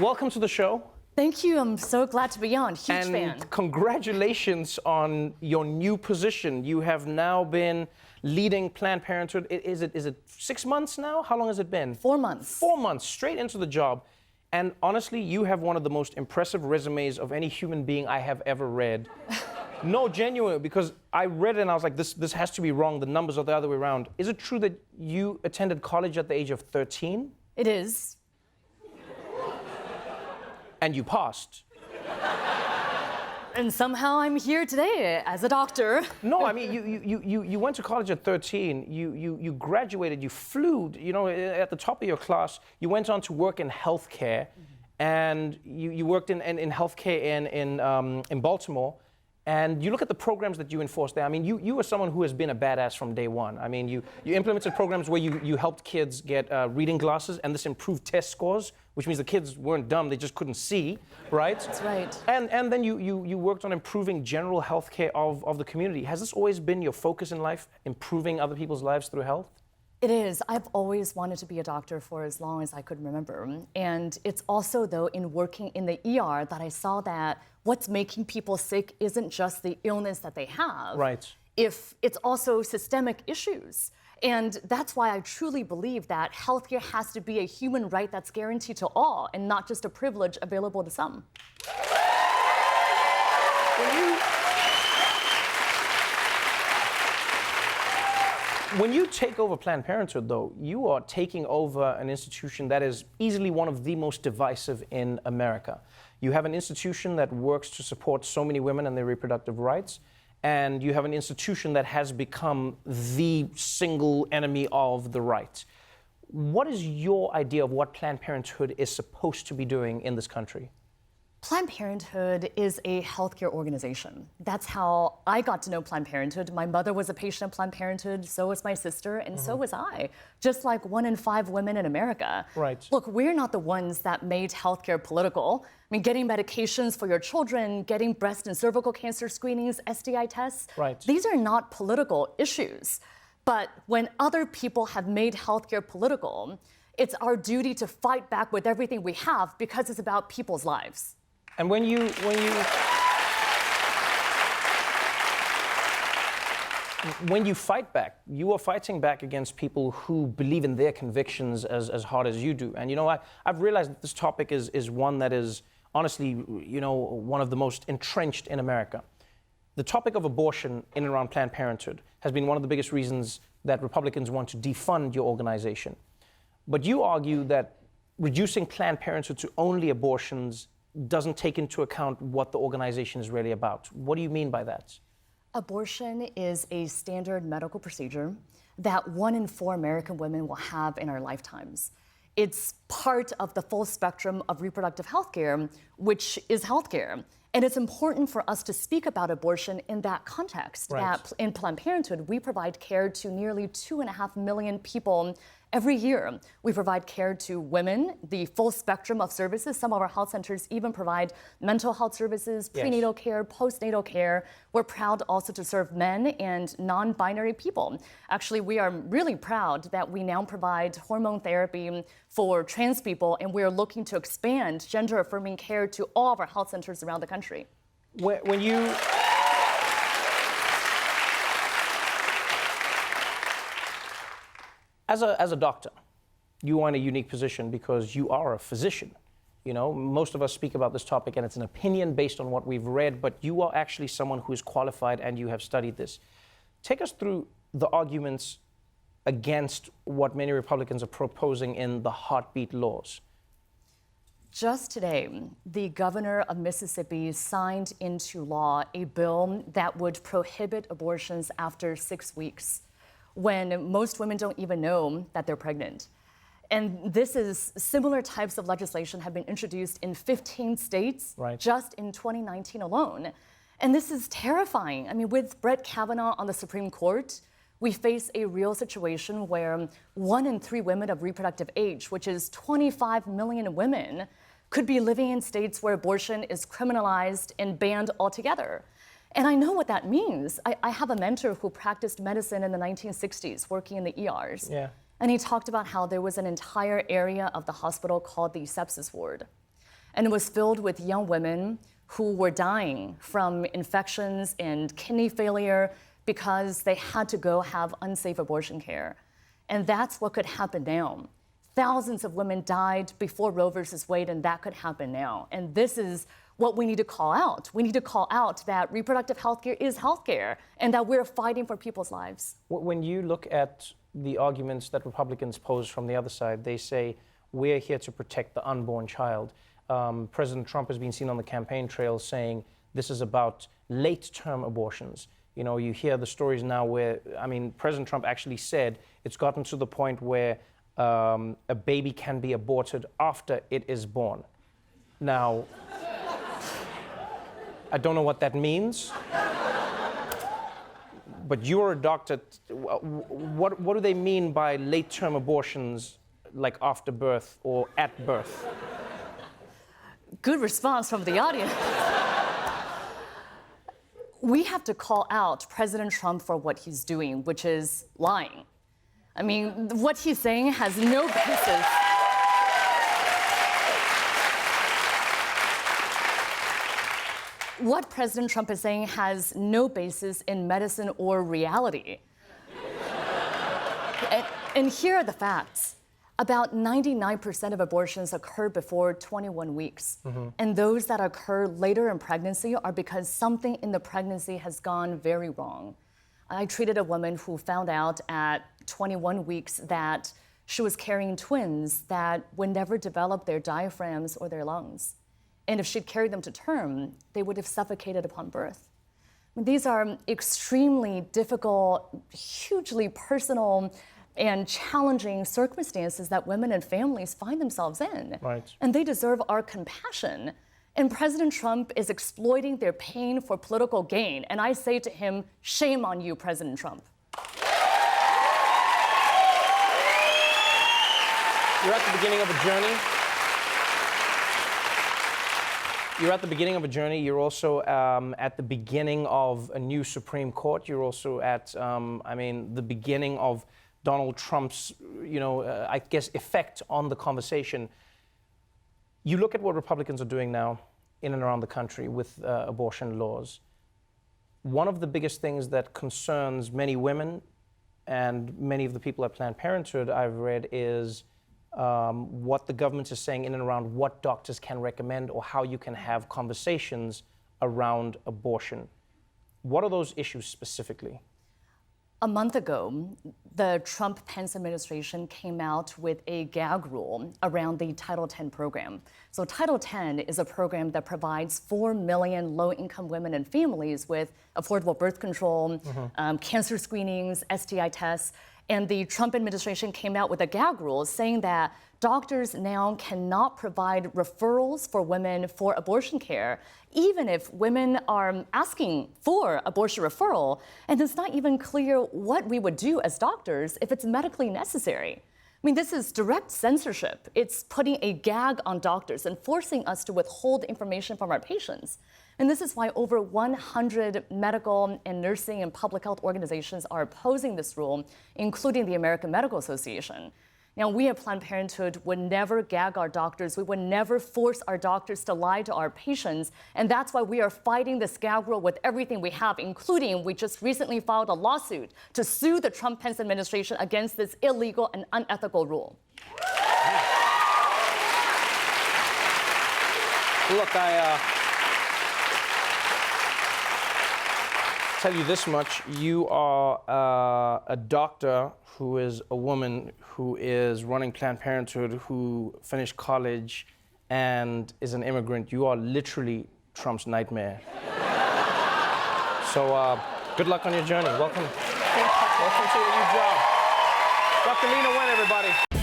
welcome to the show. Thank you. I'm so glad to be on. Huge fan. And congratulations on your new position. You have now been leading Planned Parenthood. Is it 6 months now? How long has it been? 4 months. 4 months, straight into the job. And honestly, you have one of the most impressive resumes of any human being I have ever read. No, genuine, because I read it and I was like, this has to be wrong. The numbers are the other way around. Is it true that you attended college at the age of 13? It is. And you passed? And somehow I'm here today as a doctor. No, I mean, you went to college at 13, you graduated, you flew, you know, at the top of your class. You went on to work in healthcare, and you worked in healthcare in Baltimore. And you look at the programs that you enforced there. I mean, you are someone who has been a badass from day one. I mean, you implemented programs where you helped kids get reading glasses, and this improved test scores, which means the kids weren't dumb, they just couldn't see, right? That's right. And then you worked on improving general health care of the community. Has this always been your focus in life, improving other people's lives through health? It is. I've always wanted to be a doctor for as long as I could remember. And it's also, though, in working in the ER that I saw that what's making people sick isn't just the illness that they have. Right. If it's also systemic issues. And that's why I truly believe that healthcare has to be a human right that's guaranteed to all and not just a privilege available to some. When you take over Planned Parenthood, though, you are taking over an institution that is easily one of the most divisive in America. You have an institution that works to support so many women and their reproductive rights, and you have an institution that has become the single enemy of the right. What is your idea of what Planned Parenthood is supposed to be doing in this country? Planned Parenthood is a healthcare organization. That's how I got to know Planned Parenthood. My mother was a patient of Planned Parenthood, so was my sister, and so was I. Just like 1 in 5 women in America. Right. Look, we're not the ones that made healthcare political. I mean, getting medications for your children, getting breast and cervical cancer screenings, STI tests. Right. These are not political issues. But when other people have made healthcare political, it's our duty to fight back with everything we have because it's about people's lives. And when you fight back, you are fighting back against people who believe in their convictions as hard as you do. And you know, I've realized that this topic is one that is honestly, you know, one of the most entrenched in America. The topic of abortion in and around Planned Parenthood has been one of the biggest reasons that Republicans want to defund your organization. But you argue that reducing Planned Parenthood to only abortions doesn't take into account what the organization is really about. What do you mean by that? Abortion is a standard medical procedure that 1 in 4 American women will have in our lifetimes. It's part of the full spectrum of reproductive health care, which is health care. And it's important for us to speak about abortion in that context. Right. That in Planned Parenthood, we provide care to nearly 2.5 million people every year. We provide care to women, the full spectrum of services. Some of our health centers even provide mental health services, prenatal care, postnatal care. We're proud also to serve men and non-binary people. Actually, we are really proud that we now provide hormone therapy for trans people, and we're looking to expand gender-affirming care to all of our health centers around the country. When you... As a doctor, you are in a unique position because you are a physician. You know, most of us speak about this topic and it's an opinion based on what we've read, but you are actually someone who is qualified and you have studied this. Take us through the arguments against what many Republicans are proposing in the heartbeat laws. Just today, the governor of Mississippi signed into law a bill that would prohibit abortions after 6 weeks, when most women don't even know that they're pregnant. And similar types of legislation have been introduced in 15 states just in 2019 alone. And this is terrifying. I mean, with Brett Kavanaugh on the Supreme Court, we face a real situation where 1 in 3 women of reproductive age, which is 25 million women, could be living in states where abortion is criminalized and banned altogether. And I know what that means. I have a mentor who practiced medicine in the 1960s, working in the ERs. Yeah. And he talked about how there was an entire area of the hospital called the sepsis ward. and it was filled with young women who were dying from infections and kidney failure because they had to go have unsafe abortion care. And that's what could happen now. Thousands of women died before Roe versus Wade, and that could happen now. And this is what we need to call out. We need to call out that reproductive health care is health care and that we're fighting for people's lives. When you look at the arguments that Republicans pose from the other side, they say, we're here to protect the unborn child. President Trump has been seen on the campaign trail saying this is about late-term abortions. You know, you hear the stories now where, I mean, President Trump actually said it's gotten to the point where a baby can be aborted after it is born. Now, I don't know what that means, but you're a doctor. What do they mean by late-term abortions, like after birth or at birth? Good response from the audience. We have to call out President Trump for what he's doing, which is lying. I mean, what he's saying has no basis. What President Trump is saying has no basis in medicine or reality. And here are the facts. About 99% of abortions occur before 21 weeks. And those that occur later in pregnancy are because something in the pregnancy has gone very wrong. I treated a woman who found out at 21 weeks that she was carrying twins that would never develop their diaphragms or their lungs. And if she'd carried them to term, they would have suffocated upon birth. I mean, these are extremely difficult, hugely personal, and challenging circumstances that women and families find themselves in. Right. And they deserve our compassion. And President Trump is exploiting their pain for political gain. And I say to him, shame on you, President Trump. You're at the beginning of a journey. You're at the beginning of a journey. You're also at the beginning of a new Supreme Court. You're also at, the beginning of Donald Trump's, I guess, effect on the conversation. You look at what Republicans are doing now in and around the country with abortion laws. One of the biggest things that concerns many women and many of the people at Planned Parenthood I've read is what the government is saying in and around what doctors can recommend or how you can have conversations around abortion. What are those issues specifically? A month ago, the Trump-Pence administration came out with a gag rule around the Title X program. So Title X is a program that provides 4 million low-income women and families with affordable birth control, cancer screenings, STI tests. And the Trump administration came out with a gag rule saying that doctors now cannot provide referrals for women for abortion care, even if women are asking for abortion referral. And it's not even clear what we would do as doctors if it's medically necessary. I mean, this is direct censorship. It's putting a gag on doctors and forcing us to withhold information from our patients. And this is why over 100 medical and nursing and public health organizations are opposing this rule, including the American Medical Association. Now, we at Planned Parenthood would never gag our doctors. We would never force our doctors to lie to our patients. And that's why we are fighting this gag rule with everything we have, including we just recently filed a lawsuit to sue the Trump-Pence administration against this illegal and unethical rule. Look, tell you this much, you are a doctor who is a woman who is running Planned Parenthood, who finished college and is an immigrant. You are literally Trump's nightmare. So good luck on your journey. Welcome. Welcome to your new job. Dr. Leana Wen, everybody.